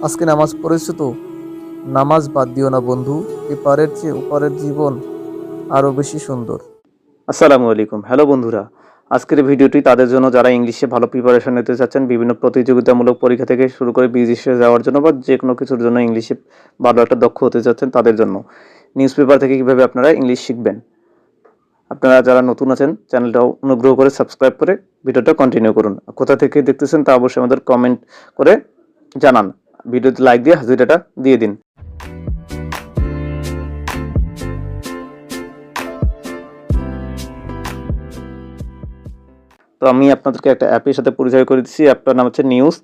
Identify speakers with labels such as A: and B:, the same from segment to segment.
A: আজকে নামাজ পড়েছো তো? নামাজ বাদ দিও না বন্ধু, এপারের চেয়ে ওপারের জীবন আরো বেশি সুন্দর।
B: আসসালামু আলাইকুম। হ্যালো বন্ধুরা, আজকের ভিডিওটি তাদের জন্য যারা ইংলিশে ভালো প্রিপারেশন নিতে চাচ্ছেন, বিভিন্ন প্রতিযোগিতামূলক পরীক্ষা থেকে শুরু করে বিদেশে যাওয়ার জন্য বা যে কোনো কিছুর জন্য ইংলিশে ভালো একটা দক্ষ হতে চাচ্ছেন তাদের জন্য। নিউজ পেপার থেকে কীভাবে আপনারা ইংলিশ শিখবেন। আপনারা যারা নতুন আছেন চ্যানেলটা অনুগ্রহ করে সাবস্ক্রাইব করে ভিডিওটা কন্টিনিউ করুন। কোথা থেকে দেখতেছেন তা অবশ্যই আমাদের কমেন্ট করে জানান। ভিডিওতে লাইক দিয়ে হাজিরাটা দিয়ে দিন। তো আমি আপনাদেরকে একটা অ্যাপের সাথে পরিচয় করে দিচ্ছি। অ্যাপটার নাম হচ্ছে নিউজ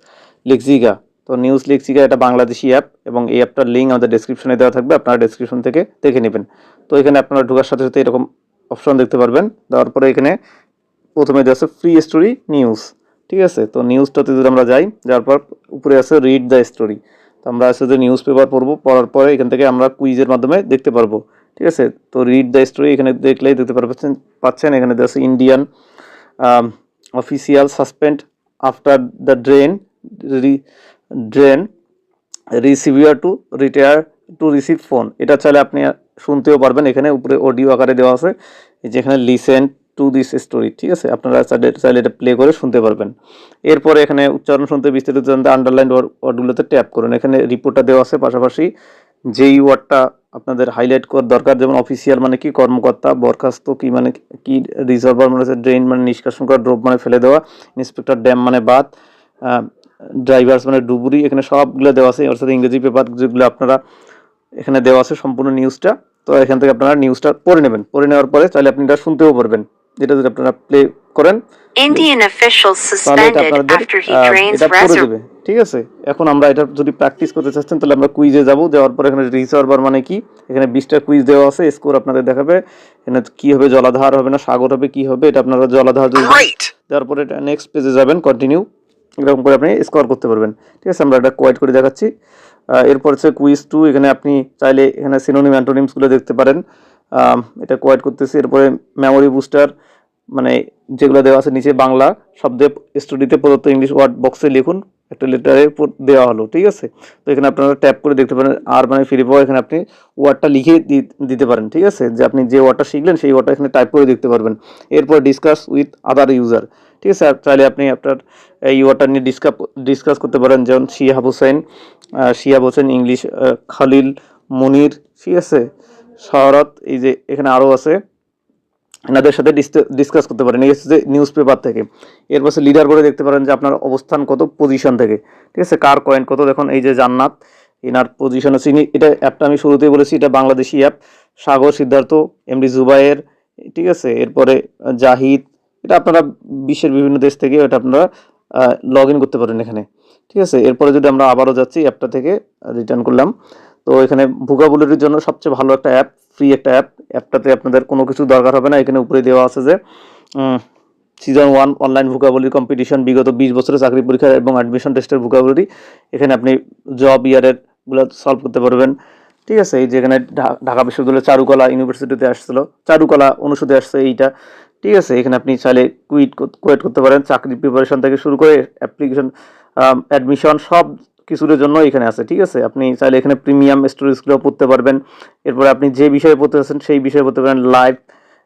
B: লেক্সিকা। তো নিউজ লেক্সিকা এটা বাংলাদেশি অ্যাপ এবং এই অ্যাপটার লিঙ্ক আমাদের ডেসক্রিপশনে দেওয়া থাকবে, আপনারা ডেসক্রিপশন থেকে দেখে নেবেন। তো এখানে আপনারা ঢোকার সাথে সাথে এরকম অপশন দেখতে পারবেন। দেওয়ার পরে এখানে প্রথমে দেওয়া আছে ফ্রি স্টোরি নিউজ, ঠিক আছে। তো নিউজটাতে যদি আমরা যাই, যাওয়ার পর উপরে আছে রিড দ্য স্টোরি। তো আমরা আছে যে নিউজ পেপার পড়বো, পড়ার পরে এখান থেকে আমরা কুইজের মাধ্যমে দেখতে পারবো, ঠিক আছে। তো রিড দ্য স্টোরি এখানে দেখলেই দেখতে পাচ্ছেন এখানে দেওয়া আছে Indian official suspend after the drain receiver to retire to receive phone। এটা চাইলে আপনি শুনতেও পারবেন, এখানে উপরে অডিও আকারে দেওয়া আছে, যেখানে লিসেন টু দিস স্টোরি, ঠিক আছে। আপনারা চাইলে এটা প্লে করে শুনতে পারবেন। এরপরে এখানে উচ্চারণ শুনতে বিস্তারিত জানতে আন্ডারলাইন ওয়ার্ডগুলোতে ট্যাপ করুন। এখানে রিপোর্টটা দেওয়া আছে, পাশাপাশি যেই ওয়ার্ডটা আপনাদের হাইলাইট করার দরকার, যেমন অফিসিয়াল মানে কি কর্মকর্তা, বরখাস্ত কি মানে কি, রিজার্ভার মানে হচ্ছে ড্রেন মানে নিষ্কাশন করা, ড্রপ মানে ফেলে দেওয়া, ইন্সপেক্টর ড্যাম মানে বাদ, ড্রাইভার্স মানে ডুবুরি, এখানে সবগুলো দেওয়া আছে। অর্থাৎ ইংরেজি পেপার যেগুলো আপনারা এখানে দেওয়া আছে সম্পূর্ণ নিউজটা। তো এখান থেকে আপনারা নিউজটা পড়ে নেবেন, পড়ে নেওয়ার পরে চাইলে আপনি এটা শুনতেও পারবেন। যেটা যদি আপনারা প্লে করেন
C: Indian officials
B: তাহলে এটা
C: suspended
B: আপনাদের
C: after he drains
B: এটা পড়ে
C: reservoir.
B: দেবে, ঠিক আছে। এখন আমরা এটা যদি প্র্যাকটিস করতে চাচ্ছেন তাহলে আমরা কুইজে যাব। যাওয়ার পর এখানে রিসার্ভার মানে কি, এখানে 20টা কুইজ দেওয়া আছে, স্কোর আপনাদের দেখাবে। এখানে কি হবে, জলাধার হবে না সাগর হবে, কি হবে এটা আপনারা জলাধার দেওয়ার পরে এটা নেক্সট পেজে যাবেন, কন্টিনিউ, এরকম করে আপনি স্কোর করতে পারবেন, ঠিক আছে। আমরা এটা কোয়াইট করে দেখাচ্ছি। এরপর হচ্ছে কুইজ 2। এখানে আপনি চাইলে এখানে সিনোনিম অ্যান্টোনিমসগুলো দেখতে পারেন। এটা কোয়াইট করতেছি। এরপরে মেমোরি বুস্টার মানে যেগুলো দেওয়া আছে নিচে, বাংলা শব্দে স্টুডিতে প্রদত্ত ইংলিশ ওয়ার্ড বক্সে লিখুন, একটা লেটারে দেওয়া হলো, ঠিক আছে। তো এখানে আপনারা ট্যাপ করে দেখতে পারেন, আর মানে ফিরে পাওয়া, এখানে আপনি ওয়ার্ডটা লিখে দিতে পারেন, ঠিক আছে। যে আপনি যে ওয়ার্ডটা শিখলেন সেই ওয়ার্ডটা এখানে টাইপ করে দেখতে পারবেন। এরপর ডিসকাস উইথ আদার ইউজার, ঠিক আছে। আর চাইলে আপনি আপনার এই ওয়ার্ডটা নিয়ে ডিসকাস করতে পারেন, যেমন শিহাব হোসেন ইংলিশ, খালিল, মনির, ঠিক আছে, শরৎ, এই যে এখানে আরও আছে, এনাদের সাথে ডিসকাস করতে পারেন। এই হচ্ছে যে নিউজ পেপার থেকে। এর পাশে লিডার বোর্ডে দেখতে পারেন যে আপনার অবস্থান কত পজিশন থেকে, ঠিক আছে। কার কয়েন কত, দেখুন এই যে জান্নাত, এনার পজিশন আছে। এটা অ্যাপটা আমি শুরুতেই বলেছি এটা বাংলাদেশি অ্যাপ। সাগর, সিদ্ধার্থ, এমডি জুবাইর, ঠিক আছে। এরপরে জাহিদ, এটা আপনারা বিশ্বের বিভিন্ন দেশ থেকে এটা আপনারা লগ ইন করতে পারেন এখানে, ঠিক আছে। এরপরে যদি আমরা আবারও যাচ্ছি, অ্যাপটা থেকে রিটার্ন করলাম। তো এখানে ভোকাবুলারির জন্য সবচেয়ে ভালো একটা অ্যাপ, ফ্রি একটা অ্যাপটাতে আপনাদের কোনো কিছু দরকার হবে না। এখানে উপরে দেওয়া আছে যে সিজন 1 অনলাইন ভোকাবুলারি কম্পিটিশন, বিগত 20 বছরের চাকরি পরীক্ষা এবং অ্যাডমিশন টেস্টের ভোকাবুলারি। এখানে আপনি জব ইয়ারের গুলো সলভ করতে পারবেন, ঠিক আছে। এই যে এখানে ঢাকা বিশ্ববিদ্যালয়ের চারুকলা ইউনিভার্সিটিতে আসছিল, চারুকলা অনুষদে আসছে এইটা, ঠিক আছে। এখানে আপনি চাইলে কোয়েট করতে পারেন, চাকরি প্রিপারেশন থেকে শুরু করে অ্যাপ্লিকেশন, অ্যাডমিশন সব কিছুর জন্য এখানে আছে, ঠিক আছে। আপনি চাইলে এখানে প্রিমিয়াম স্টোরিজগুলো পড়তে পারবেন। এরপরে আপনি যে বিষয়ে পড়তে চাচ্ছেন সেই বিষয়ে পড়তে পারেন। লাইফ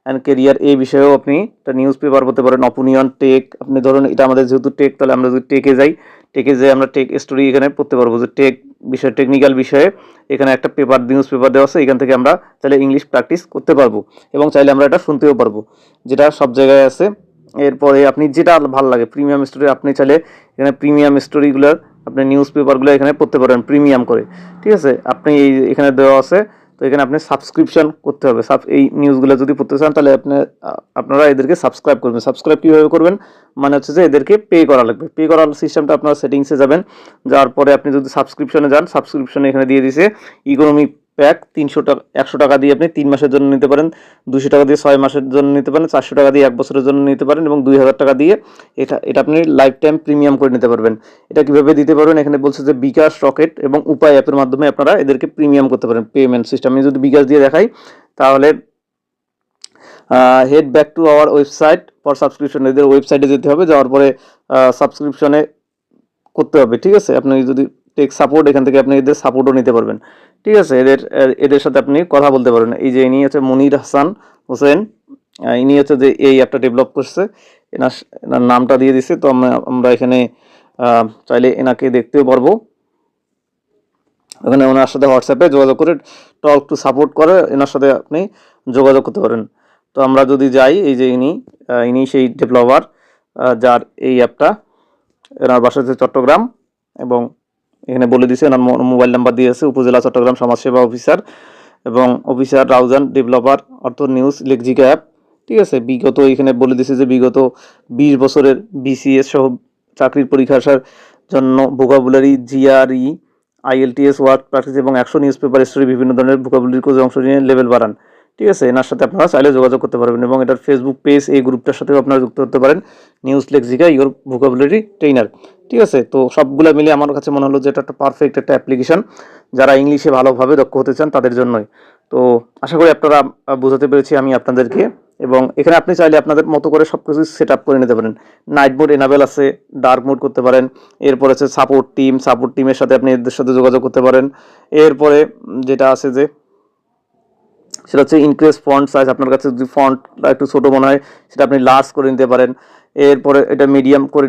B: অ্যান্ড কেরিয়ার এই বিষয়েও আপনি একটা নিউজ পেপার পড়তে পারেন। অপিনিয়ন, টেক, আপনি ধরুন এটা আমাদের যেহেতু টেক, তাহলে আমরা যদি টেকে যাই, টেকে যেয়ে আমরা টেক স্টোরি এখানে পড়তে পারবো, যে টেক বিষয়ে, টেকনিক্যাল বিষয়ে এখানে একটা পেপার, নিউজ পেপার দেওয়া আছে। এখান থেকে আমরা চাইলে ইংলিশ প্র্যাকটিস করতে পারবো এবং চাইলে আমরা এটা শুনতেও পারবো, যেটা সব জায়গায় আছে। এরপরে আপনি যেটা ভালো লাগে প্রিমিয়াম স্টোরি, আপনি চাইলে এখানে প্রিমিয়াম স্টোরিগুলোর আপনি নিউজ পেপারগুলো এখানে পড়তে পারেন প্রিমিয়াম করে, ঠিক আছে। আপনি এই এখানে দেওয়া আছে। তো এখানে আপনি সাবস্ক্রিপশন করতে হবে। এই নিউজগুলো যদি পড়তে চান তাহলে আপনারা এদেরকে সাবস্ক্রাইব করবেন। সাবস্ক্রাইব কীভাবে করবেন, মানে হচ্ছে যে এদেরকে পে করা লাগবে। পে করার সিস্টেমটা আপনারা সেটিংসে যাবেন, যাওয়ার পরে আপনি যদি সাবস্ক্রিপশনে যান, সাবস্ক্রিপশনে এখানে দিয়ে দিছে ইকোনমি প্যাক 300 টাকা, 100 টাকা দিয়ে আপনি 3 মাসের জন্য নিতে পারেন, 200 টাকা দিয়ে 6 মাসের জন্য নিতে পারেন, 400 টাকা দিয়ে 1 বছরের জন্য নিতে পারেন এবং 2000 টাকা দিয়ে এটা আপনি লাইফ টাইম প্রিমিয়াম করে নিতে পারবেন। এটা কিভাবে দিতে পারবেন, এখানে বলছে যে বিকাশ, রকেট এবং উপায় অ্যাপের মাধ্যমে আপনারা এদেরকে প্রিমিয়াম করতে পারেন। পেমেন্ট সিস্টেম আমি যদি বিকাশ দিয়ে দেখাই তাহলে head back to our website for subscription, এদের ওয়েবসাইটে যেতে হবে, যাওয়ার পরে সাবস্ক্রিপশনে করতে হবে, ঠিক আছে। আপনি যদি টেক সাপোর্ট, এখান থেকে আপনি এদের সাপোর্টও নিতে পারবেন। ঠিক আছে, এদের সাথে আপনি কথা বলতে পারবেন। এই যে ইনি হচ্ছে মনির হাসান হোসেন, ইনি হচ্ছে যে এই অ্যাপটা ডেভেলপ করছে, এনার নামটা দিয়ে দিছে। তো আমরা এখানে চাইলে এনাকে দেখতেও পারবো। ওখানে ওনার সাথে হোয়াটসঅ্যাপে যোগাযোগ করে টক টু সাপোর্ট করে এনার সাথে আপনি যোগাযোগ করতে পারেন। তো আমরা যদি যাই, এই যে ইনি সেই ডেভেলপার যার এই অ্যাপটা, এনার বাসা হচ্ছে চট্টগ্রাম, এবং এখানে বলে দিছে এনার মোবাইল নাম্বার দিয়েছে, উপজেলা চট্টগ্রাম সমাজসেবা অফিসার এবং অফিসার রাউজান, ডেভেলপার অর্থ নিউজ লেক্সিকা অ্যাপ। ঠিক আছে, বিগত এখানে বলে দিছে যে বিগত 20 বছরের বিসিএস সহ চাকরির পরীক্ষা আসার জন্য vocabulary, GRE, IELTS, work practice এবং 100 নিউজ পেপার স্টোরি বিভিন্ন ধরনের ভোকাবুলারি কোর্সে অংশ নিয়ে লেভেল বাড়ান। ঠিক আছে, এনার সাথে আপনারা চাইলে যোগাযোগ করতে পারবেন, এবং এটার ফেসবুক পেজ, এই গ্রুপটার সাথেও আপনারা যুক্ত হতে পারেন, নিউজ লেক্সিকা ইওর ভোকাবুলারি ট্রেনার। ঠিক আছে, তো সবগুলো মিলে আমার কাছে মনে হলো যে এটা একটা পারফেক্ট একটা অ্যাপ্লিকেশন, যারা ইংলিশে ভালোভাবে দক্ষ হতে চান তাদের জন্যই। তো আশা করি আপনারা বোঝাতে পেরেছি আমি আপনাদেরকে, এবং এখানে আপনি চাইলে আপনাদের মতো করে সব কিছু সেট আপ করে নিতে পারেন। নাইট মোড এনাবেল আছে, ডার্ক মোড করতে পারেন, এরপরে হচ্ছে সাপোর্ট টিমের সাথে আপনি এদের সাথে যোগাযোগ করতে পারেন। এরপরে যেটা আছে যে সেটা হচ্ছে ইনক্রিজ ফন্ট সাইজ, আপনার কাছে যদি ফন্টটা একটু ছোটো মনে হয় সেটা আপনি লার্জ করে নিতে পারেন। এরপরে এটা মিডিয়াম করে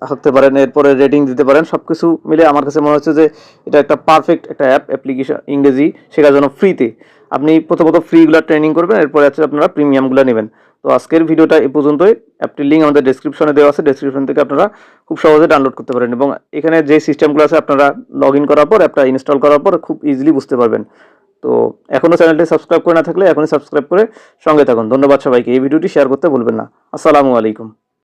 B: থাকতে পারেন, এরপরে রেটিং দিতে পারেন। সব কিছু মিলে আমার কাছে মনে হচ্ছে যে এটা একটা পারফেক্ট একটা অ্যাপ্লিকেশন ইংরেজি শেখার জন্য ফ্রিতে। আপনি প্রথমত ফ্রিগুলো ট্রেনিং করবেন, এরপরে হচ্ছে আপনারা প্রিমিয়ামগুলো নেবেন। তো আজকের ভিডিওটা এই পর্যন্তই। অ্যাপটির লিঙ্ক আমাদের ডেসক্রিপশনে দেওয়া আছে, ডেসক্রিপশন থেকে আপনারা খুব সহজে ডাউনলোড করতে পারেন, এবং এখানে যে সিস্টেমগুলো আছে আপনারা লগ ইন করার পর অ্যাপটা ইনস্টল করার পর খুব ইজিলি বুঝতে পারবেন। তো এখনও চ্যানেলটি সাবস্ক্রাইব করে না থাকলে এখনই সাবস্ক্রাইব করে সঙ্গে থাকুন। ধন্যবাদ সবাইকে। এই ভিডিওটি শেয়ার করতে ভুলবেন না। আসসালামু আলাইকুম।